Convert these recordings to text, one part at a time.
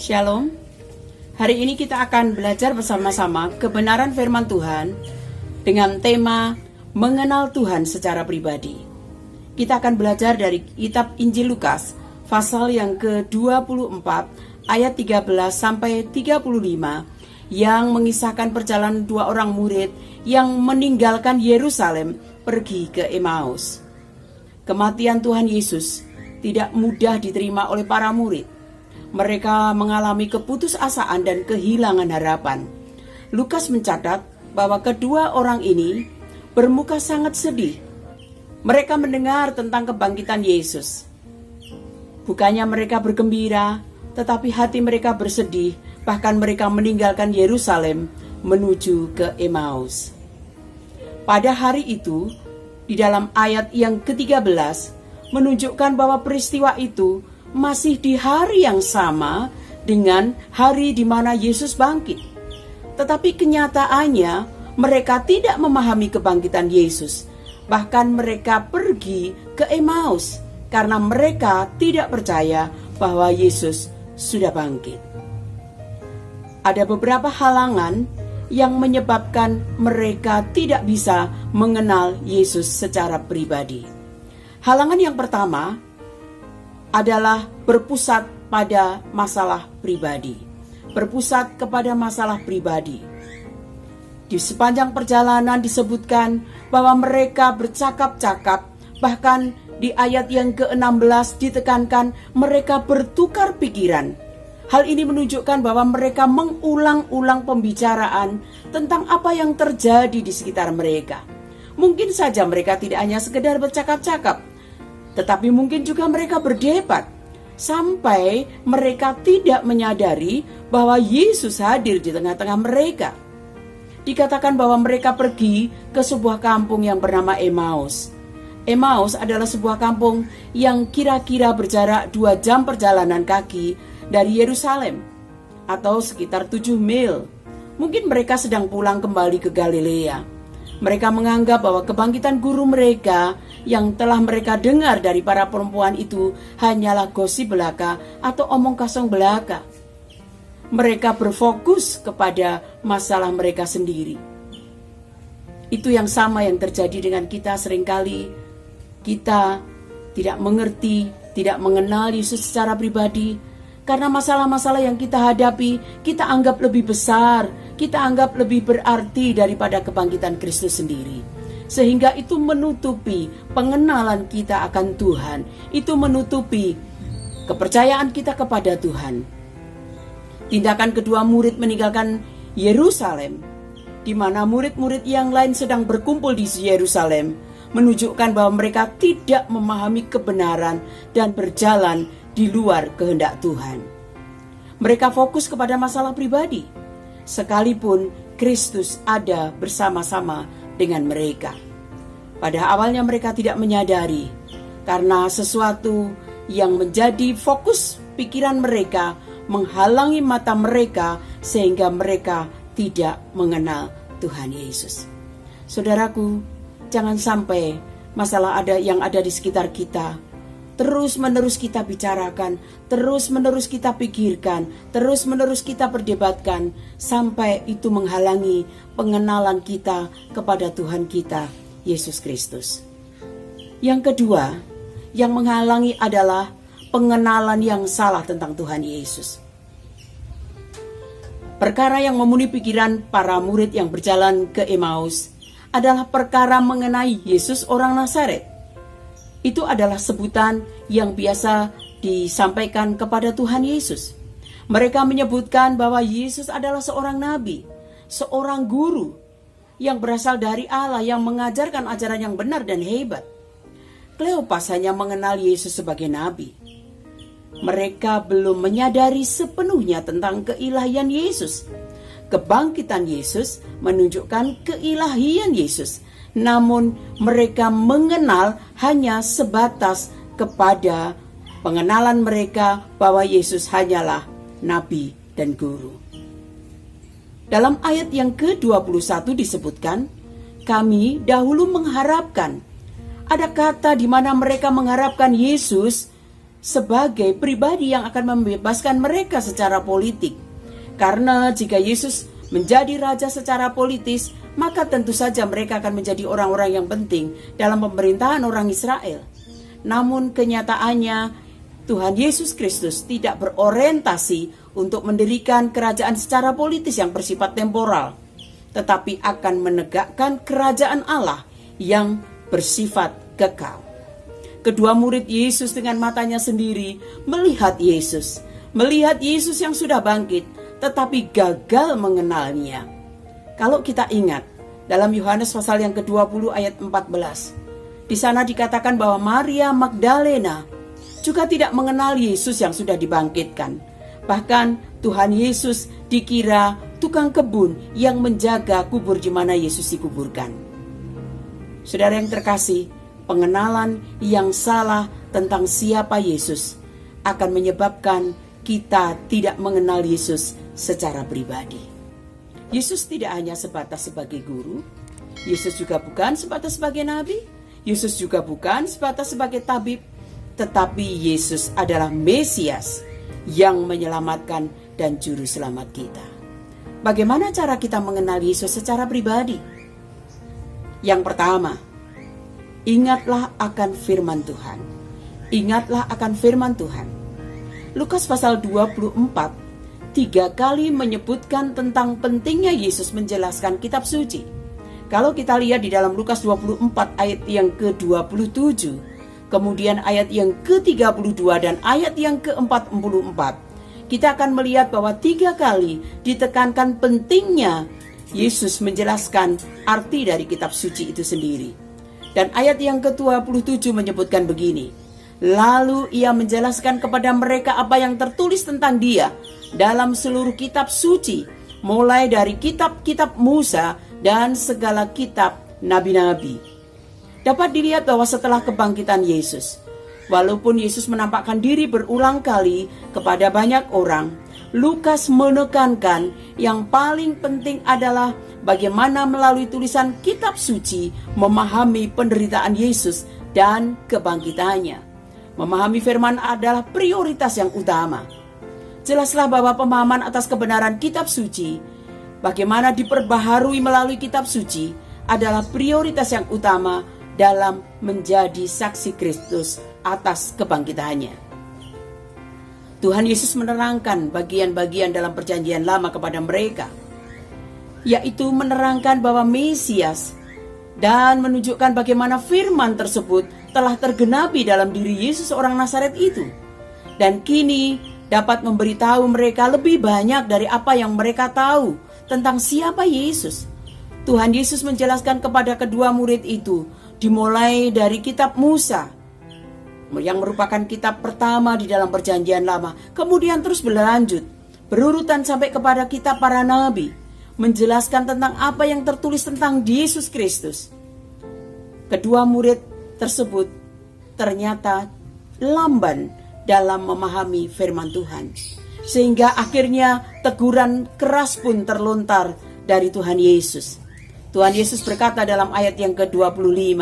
Shalom. Hari ini kita akan belajar bersama-sama kebenaran firman Tuhan dengan tema mengenal Tuhan secara pribadi. Kita akan belajar dari kitab Injil Lukas pasal yang ke-24 ayat 13 sampai 35 yang mengisahkan perjalanan dua orang murid yang meninggalkan Yerusalem pergi ke Emmaus. Kematian Tuhan Yesus tidak mudah diterima oleh para murid. Mereka mengalami keputusasaan dan kehilangan harapan. Lukas mencatat bahwa kedua orang ini bermuka sangat sedih. Mereka mendengar tentang kebangkitan Yesus. Bukannya mereka bergembira, tetapi hati mereka bersedih, bahkan mereka meninggalkan Yerusalem menuju ke Emmaus. Pada hari itu, di dalam ayat yang ke-13, menunjukkan bahwa peristiwa itu masih di hari yang sama dengan hari di mana Yesus bangkit. Tetapi kenyataannya mereka tidak memahami kebangkitan Yesus. Bahkan mereka pergi ke Emmaus karena mereka tidak percaya bahwa Yesus sudah bangkit. Ada beberapa halangan yang menyebabkan mereka tidak bisa mengenal Yesus secara pribadi. Halangan yang pertama adalah berpusat pada masalah pribadi. Berpusat kepada masalah pribadi. Di sepanjang perjalanan disebutkan bahwa mereka bercakap-cakap, bahkan di ayat yang ke-16 ditekankan mereka bertukar pikiran. Hal ini menunjukkan bahwa mereka mengulang-ulang pembicaraan tentang apa yang terjadi di sekitar mereka. Mungkin saja mereka tidak hanya sekedar bercakap-cakap, tetapi mungkin juga mereka berdebat sampai mereka tidak menyadari bahwa Yesus hadir di tengah-tengah mereka. Dikatakan bahwa mereka pergi ke sebuah kampung yang bernama Emmaus. Emmaus adalah sebuah kampung yang kira-kira berjarak 2 jam perjalanan kaki dari Yerusalem atau sekitar 7 mil. Mungkin mereka sedang pulang kembali ke Galilea. Mereka menganggap bahwa kebangkitan guru mereka yang telah mereka dengar dari para perempuan itu hanyalah gosip belaka atau omong kosong belaka. Mereka berfokus kepada masalah mereka sendiri. Itu yang sama yang terjadi dengan kita seringkali. Kita tidak mengerti, tidak mengenal Yesus secara pribadi. Karena masalah-masalah yang kita hadapi, kita anggap lebih besar, kita anggap lebih berarti daripada kebangkitan Kristus sendiri. Sehingga itu menutupi pengenalan kita akan Tuhan. Itu menutupi kepercayaan kita kepada Tuhan. Tindakan kedua murid meninggalkan Yerusalem, di mana murid-murid yang lain sedang berkumpul di Yerusalem, menunjukkan bahwa mereka tidak memahami kebenaran dan berjalan di luar kehendak Tuhan. Mereka fokus kepada masalah pribadi, sekalipun Kristus ada bersama-sama dengan mereka. Pada awalnya mereka tidak menyadari, karena sesuatu yang menjadi fokus pikiran mereka menghalangi mata mereka sehingga mereka tidak mengenal Tuhan Yesus. Saudaraku, jangan sampai masalah yang ada di sekitar kita terus-menerus kita bicarakan, terus-menerus kita pikirkan, terus-menerus kita perdebatkan, sampai itu menghalangi pengenalan kita kepada Tuhan kita, Yesus Kristus. Yang kedua, yang menghalangi adalah pengenalan yang salah tentang Tuhan Yesus. Perkara yang memenuhi pikiran para murid yang berjalan ke Emmaus adalah perkara mengenai Yesus orang Nazaret. Itu adalah sebutan yang biasa disampaikan kepada Tuhan Yesus. Mereka menyebutkan bahwa Yesus adalah seorang nabi, seorang guru yang berasal dari Allah yang mengajarkan ajaran yang benar dan hebat. Kleopas hanya mengenal Yesus sebagai nabi. Mereka belum menyadari sepenuhnya tentang keilahian Yesus. Kebangkitan Yesus menunjukkan keilahian Yesus. Namun mereka mengenal hanya sebatas kepada pengenalan mereka bahwa Yesus hanyalah nabi dan guru. Dalam ayat yang ke-21 disebutkan, kami dahulu mengharapkan. Ada kata di mana mereka mengharapkan Yesus sebagai pribadi yang akan membebaskan mereka secara politik. Karena jika Yesus menjadi raja secara politis, maka tentu saja mereka akan menjadi orang-orang yang penting dalam pemerintahan orang Israel. Namun kenyataannya Tuhan Yesus Kristus tidak berorientasi untuk mendirikan kerajaan secara politis yang bersifat temporal, tetapi akan menegakkan kerajaan Allah yang bersifat kekal. Kedua murid Yesus dengan matanya sendiri melihat Yesus yang sudah bangkit, tetapi gagal mengenalnya. Kalau kita ingat dalam Yohanes pasal yang ke-20 ayat 14, di sana dikatakan bahwa Maria Magdalena juga tidak mengenal Yesus yang sudah dibangkitkan. Bahkan Tuhan Yesus dikira tukang kebun yang menjaga kubur di mana Yesus dikuburkan. Saudara yang terkasih, pengenalan yang salah tentang siapa Yesus akan menyebabkan kita tidak mengenal Yesus secara pribadi. Yesus tidak hanya sebatas sebagai guru, Yesus juga bukan sebatas sebagai nabi, Yesus juga bukan sebatas sebagai tabib, tetapi Yesus adalah Mesias yang menyelamatkan dan juru selamat kita. Bagaimana cara kita mengenal Yesus secara pribadi? Yang pertama, ingatlah akan firman Tuhan. Ingatlah akan firman Tuhan. Lukas pasal 24 3 kali menyebutkan tentang pentingnya Yesus menjelaskan kitab suci. Kalau kita lihat di dalam Lukas 24 ayat yang ke-27, kemudian ayat yang ke-32 dan ayat yang ke-44, kita akan melihat bahwa 3 kali ditekankan pentingnya Yesus menjelaskan arti dari kitab suci itu sendiri. Dan ayat yang ke-27 menyebutkan begini, lalu ia menjelaskan kepada mereka apa yang tertulis tentang dia dalam seluruh kitab suci, mulai dari kitab-kitab Musa dan segala kitab nabi-nabi. Dapat dilihat bahwa setelah kebangkitan Yesus, walaupun Yesus menampakkan diri berulang kali kepada banyak orang, Lukas menekankan yang paling penting adalah bagaimana melalui tulisan kitab suci memahami penderitaan Yesus dan kebangkitannya. Memahami firman adalah prioritas yang utama. Jelaslah bahwa pemahaman atas kebenaran kitab suci, bagaimana diperbaharui melalui kitab suci, adalah prioritas yang utama dalam menjadi saksi Kristus atas kebangkitannya. Tuhan Yesus menerangkan bagian-bagian dalam perjanjian lama kepada mereka, yaitu menerangkan bahwa Mesias dan menunjukkan bagaimana firman tersebut telah tergenapi dalam diri Yesus orang Nazaret itu, dan kini dapat memberitahu mereka lebih banyak dari apa yang mereka tahu tentang siapa Yesus. Tuhan Yesus menjelaskan kepada kedua murid itu dimulai dari kitab Musa, yang merupakan kitab pertama di dalam perjanjian lama, kemudian terus berlanjut berurutan sampai kepada kitab para nabi, menjelaskan tentang apa yang tertulis tentang Yesus Kristus. Kedua murid tersebut ternyata lamban dalam memahami firman Tuhan, sehingga akhirnya teguran keras pun terlontar dari Tuhan Yesus. Tuhan Yesus berkata dalam ayat yang ke-25,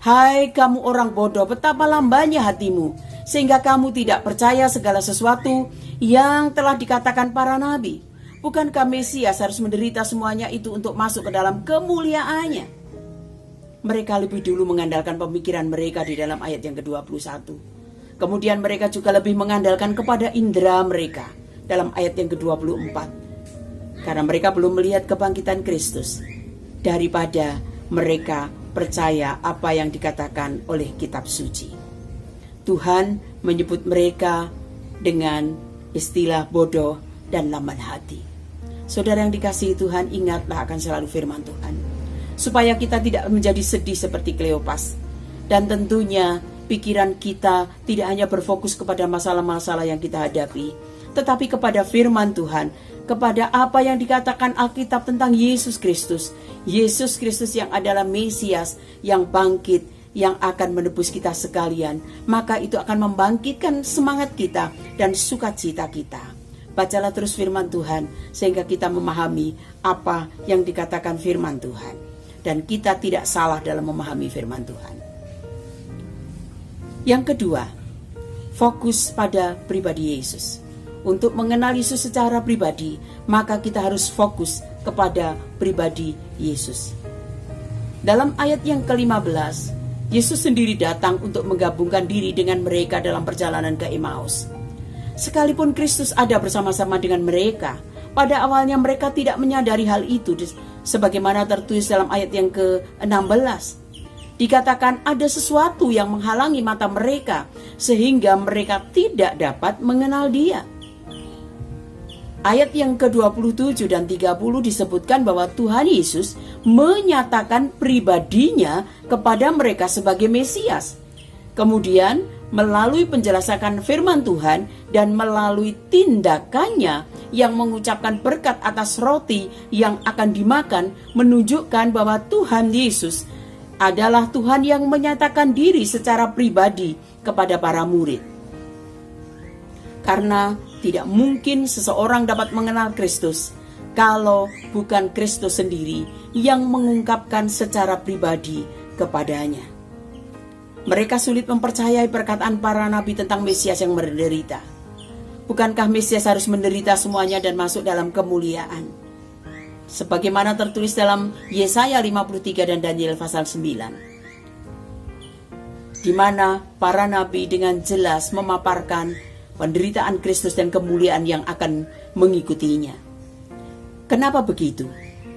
hai kamu orang bodoh, betapa lambannya hatimu, sehingga kamu tidak percaya segala sesuatu yang telah dikatakan para nabi. Bukankah Mesias harus menderita semuanya itu untuk masuk ke dalam kemuliaannya? Mereka lebih dulu mengandalkan pemikiran mereka di dalam ayat yang ke-21. Kemudian mereka juga lebih mengandalkan kepada indera mereka dalam ayat yang ke-24. Karena mereka belum melihat kebangkitan Kristus, daripada mereka percaya apa yang dikatakan oleh kitab suci. Tuhan menyebut mereka dengan istilah bodoh dan lamban hati. Saudara yang dikasihi Tuhan, ingatlah akan selalu firman Tuhan, supaya kita tidak menjadi sedih seperti Kleopas. Dan tentunya pikiran kita tidak hanya berfokus kepada masalah-masalah yang kita hadapi, tetapi kepada firman Tuhan, kepada apa yang dikatakan Alkitab tentang Yesus Kristus. Yesus Kristus yang adalah Mesias, yang bangkit, yang akan menebus kita sekalian. Maka itu akan membangkitkan semangat kita dan sukacita kita. Bacalah terus firman Tuhan, sehingga kita memahami apa yang dikatakan firman Tuhan, dan kita tidak salah dalam memahami firman Tuhan. Yang kedua, fokus pada pribadi Yesus. Untuk mengenal Yesus secara pribadi, maka kita harus fokus kepada pribadi Yesus. Dalam ayat yang ke-15, Yesus sendiri datang untuk menggabungkan diri dengan mereka dalam perjalanan ke Emmaus. Sekalipun Kristus ada bersama-sama dengan mereka, pada awalnya mereka tidak menyadari hal itu, sebagaimana tertulis dalam ayat yang ke-16. Dikatakan ada sesuatu yang menghalangi mata mereka, sehingga mereka tidak dapat mengenal Dia. Ayat yang ke-27 dan 30 disebutkan bahwa Tuhan Yesus menyatakan pribadinya kepada mereka sebagai Mesias. Kemudian melalui penjelasan firman Tuhan dan melalui tindakannya yang mengucapkan berkat atas roti yang akan dimakan, menunjukkan bahwa Tuhan Yesus adalah Tuhan yang menyatakan diri secara pribadi kepada para murid. Karena tidak mungkin seseorang dapat mengenal Kristus kalau bukan Kristus sendiri yang mengungkapkan secara pribadi kepadanya. Mereka sulit mempercayai perkataan para nabi tentang Mesias yang menderita. Bukankah Mesias harus menderita semuanya dan masuk dalam kemuliaan? Sebagaimana tertulis dalam Yesaya 53 dan Daniel pasal 9. Di mana para nabi dengan jelas memaparkan penderitaan Kristus dan kemuliaan yang akan mengikutinya. Kenapa begitu?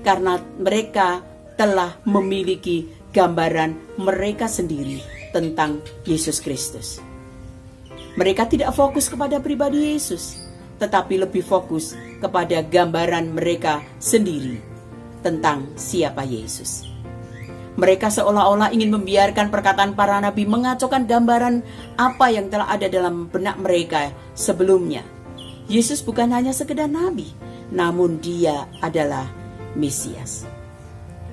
Karena mereka telah memiliki gambaran mereka sendiri tentang Yesus Kristus. Mereka tidak fokus kepada pribadi Yesus, tetapi lebih fokus kepada gambaran mereka sendiri tentang siapa Yesus. Mereka seolah-olah ingin membiarkan perkataan para nabi mengacaukan gambaran apa yang telah ada dalam benak mereka sebelumnya. Yesus bukan hanya sekedar nabi, namun Dia adalah Mesias.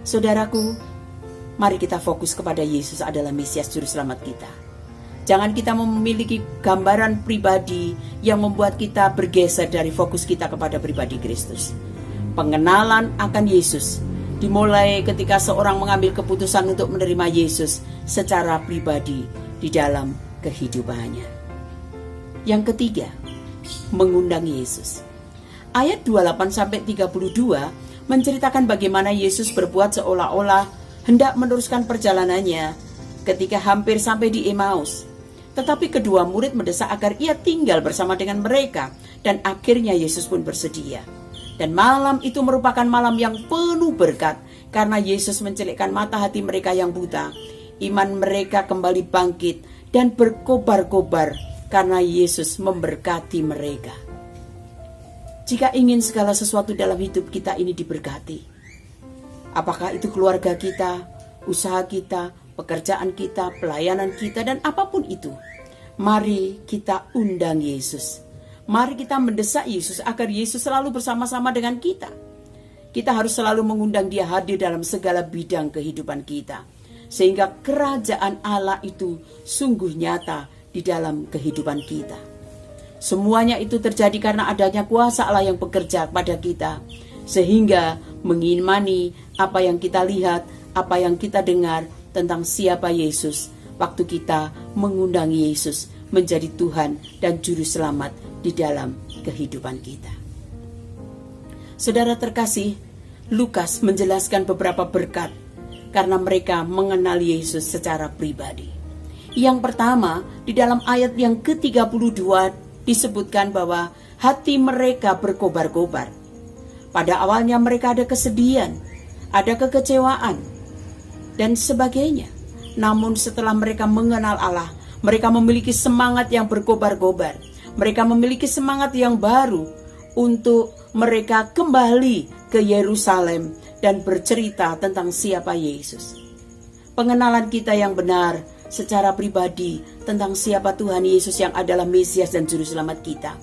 Saudaraku, mari kita fokus kepada Yesus adalah Mesias Juru Selamat kita. Jangan kita memiliki gambaran pribadi yang membuat kita bergeser dari fokus kita kepada pribadi Kristus. Pengenalan akan Yesus dimulai ketika seorang mengambil keputusan untuk menerima Yesus secara pribadi di dalam kehidupannya. Yang ketiga, mengundang Yesus. Ayat 28-32 menceritakan bagaimana Yesus berbuat seolah-olah hendak meneruskan perjalanannya ketika hampir sampai di Emmaus. Tetapi kedua murid mendesak agar ia tinggal bersama dengan mereka, dan akhirnya Yesus pun bersedia. Dan malam itu merupakan malam yang penuh berkat, karena Yesus mencelikkan mata hati mereka yang buta. Iman mereka kembali bangkit dan berkobar-kobar karena Yesus memberkati mereka. Jika ingin segala sesuatu dalam hidup kita ini diberkati, apakah itu keluarga kita, usaha kita, pekerjaan kita, pelayanan kita, dan apapun itu, mari kita undang Yesus. Mari kita mendesak Yesus agar Yesus selalu bersama-sama dengan kita. Kita harus selalu mengundang Dia hadir dalam segala bidang kehidupan kita, sehingga kerajaan Allah itu sungguh nyata di dalam kehidupan kita. Semuanya itu terjadi karena adanya kuasa Allah yang bekerja pada kita, sehingga mengimani apa yang kita lihat, apa yang kita dengar tentang siapa Yesus, waktu kita mengundang Yesus menjadi Tuhan dan Juru Selamat di dalam kehidupan kita. Saudara terkasih, Lukas menjelaskan beberapa berkat karena mereka mengenal Yesus secara pribadi. Yang pertama, di dalam ayat yang ke-32 disebutkan bahwa hati mereka berkobar-kobar. Pada awalnya mereka ada kesedihan, ada kekecewaan, dan sebagainya. Namun setelah mereka mengenal Allah, mereka memiliki semangat yang berkobar-kobar. Mereka memiliki semangat yang baru untuk mereka kembali ke Yerusalem dan bercerita tentang siapa Yesus. Pengenalan kita yang benar secara pribadi tentang siapa Tuhan Yesus yang adalah Mesias dan Juru Selamat kita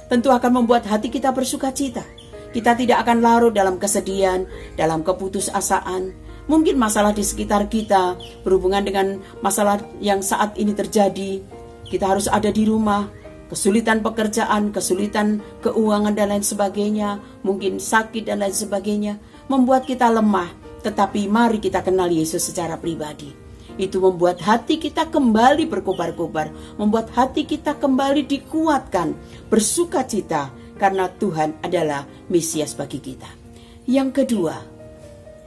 tentu akan membuat hati kita bersukacita. Kita tidak akan larut dalam kesedihan, dalam keputusasaan. Mungkin masalah di sekitar kita berhubungan dengan masalah yang saat ini terjadi. Kita harus ada di rumah, kesulitan pekerjaan, kesulitan keuangan dan lain sebagainya, mungkin sakit dan lain sebagainya, membuat kita lemah. Tetapi mari kita kenal Yesus secara pribadi. Itu membuat hati kita kembali berkobar-kobar, membuat hati kita kembali dikuatkan, bersuka cita karena Tuhan adalah Mesias bagi kita. Yang kedua,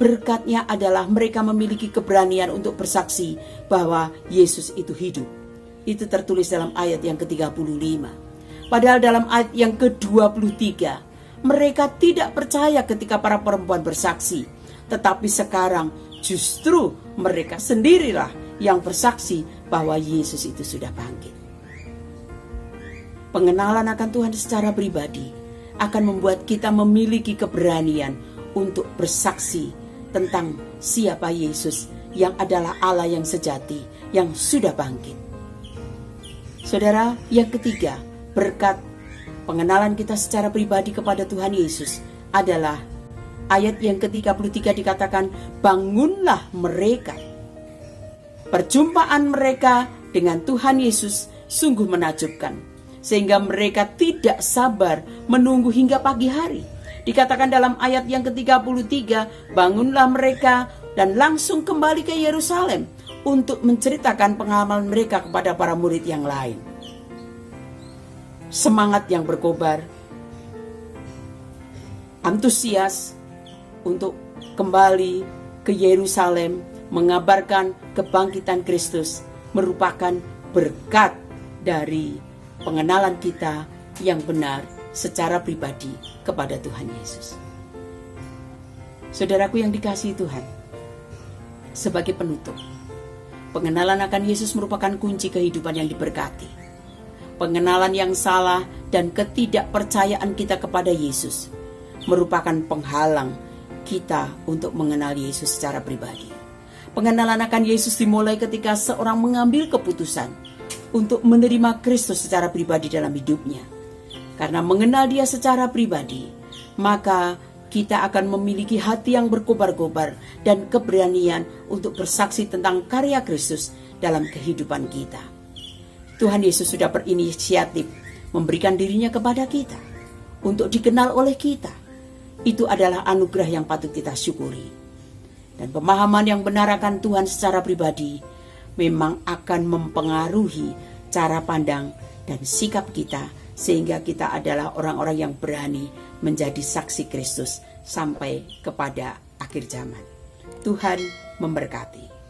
berkatnya adalah mereka memiliki keberanian untuk bersaksi bahwa Yesus itu hidup. Itu tertulis dalam ayat yang ke-35. Padahal dalam ayat yang ke-23, mereka tidak percaya ketika para perempuan bersaksi. Tetapi sekarang justru mereka sendirilah yang bersaksi bahwa Yesus itu sudah bangkit. Pengenalan akan Tuhan secara pribadi akan membuat kita memiliki keberanian untuk bersaksi tentang siapa Yesus yang adalah Allah yang sejati, yang sudah bangkit. Saudara, yang ketiga, berkat pengenalan kita secara pribadi kepada Tuhan Yesus adalah ayat yang ke-33 dikatakan, bangunlah mereka. Perjumpaan mereka dengan Tuhan Yesus sungguh menakjubkan, sehingga mereka tidak sabar menunggu hingga pagi hari. Dikatakan dalam ayat yang ke-33, bangunlah mereka dan langsung kembali ke Yerusalem untuk menceritakan pengalaman mereka kepada para murid yang lain. Semangat yang berkobar, antusias untuk kembali ke Yerusalem mengabarkan kebangkitan Kristus merupakan berkat dari pengenalan kita yang benar secara pribadi kepada Tuhan Yesus. Saudaraku yang dikasihi Tuhan, sebagai penutup, pengenalan akan Yesus merupakan kunci kehidupan yang diberkati. Pengenalan yang salah dan ketidakpercayaan kita kepada Yesus merupakan penghalang kita untuk mengenal Yesus secara pribadi. Pengenalan akan Yesus dimulai ketika seorang mengambil keputusan untuk menerima Kristus secara pribadi dalam hidupnya. Karena mengenal Dia secara pribadi, maka kita akan memiliki hati yang berkobar-kobar dan keberanian untuk bersaksi tentang karya Kristus dalam kehidupan kita. Tuhan Yesus sudah berinisiatif memberikan dirinya kepada kita untuk dikenal oleh kita. Itu adalah anugerah yang patut kita syukuri. Dan pemahaman yang benar akan Tuhan secara pribadi memang akan mempengaruhi cara pandang dan sikap kita, sehingga kita adalah orang-orang yang berani menjadi saksi Kristus sampai kepada akhir zaman. Tuhan memberkati.